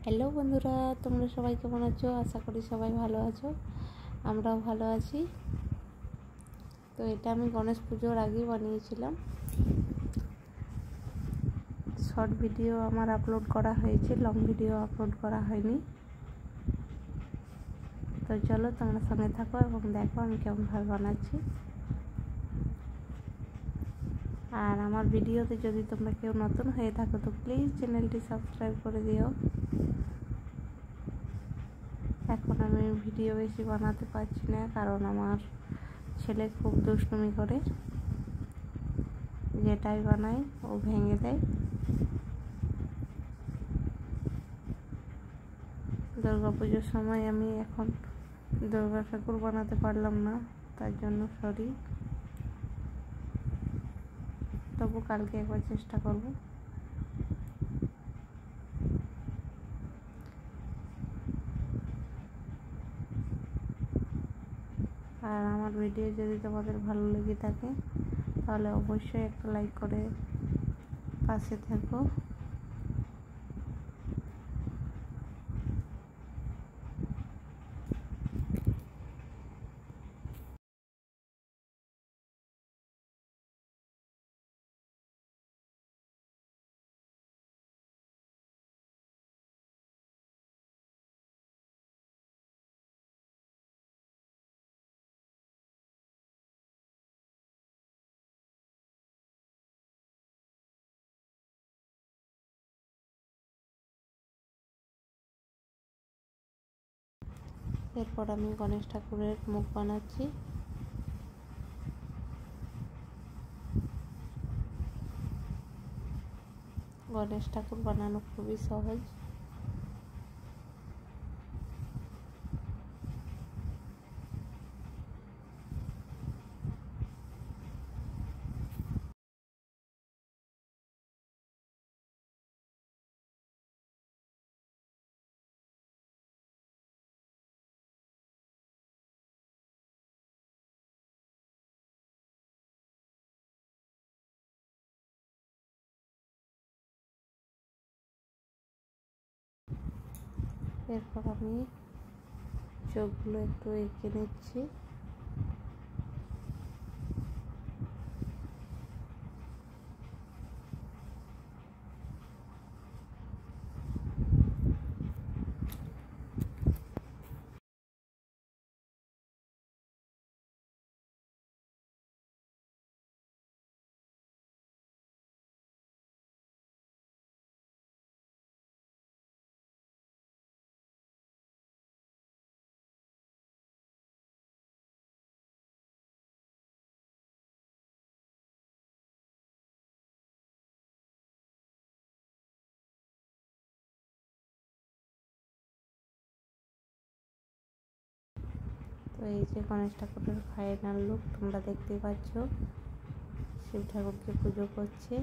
Hello বন্ধুরা, তোমরা সবাই কেমন আছো? আশা করি সবাই ভালো আছো, আমরাও ভালো আছি। তো এটা আমি গণেশ পুজোর আগেই বানিয়েছিলাম। শর্ট ভিডিও আমার আপলোড করা হয়েছে, লং ভিডিও আপলোড করা হয়নি। তো চলো তোমরা সঙ্গে থাকো এবং দেখো আমি কেমনভাবে বানাচ্ছি। আর আমার ভিডিওতে যদি তোমরা কেউ নতুন হয়ে থাকো তো প্লিজ চ্যানেলটি সাবস্ক্রাইব করে দিও। এখন আমি ভিডিও বেশি বানাতে পারছি না, কারণ আমার ছেলে খুব দুষ্টুমি করে, যেটাই বানাই ও ভেঙে দেয়। দুর্গা পুজোর সময় আমি এখন দুর্গা ঠাকুর বানাতে পারলাম না, তার জন্য সরি। তবু কালকে একবার চেষ্টা করব। আর আমার ভিডিও যদি তোমাদের ভালো লেগে থাকে তাহলে অবশ্যই একটা লাইক করে পাশে থেকো। এরপর আমি গণেশ ঠাকুরের মুখ বানাচ্ছি। গণেশ ঠাকুর বানানো খুবই সহজ। এরপর আমি চোখগুলো একটু এঁকে নিচ্ছি। তো এই যে গণেশ ঠাকুরের ফাইনাল লুক তোমরা দেখতেই পাচ্ছ। শিব ঠাকুরকে পুজো করছে।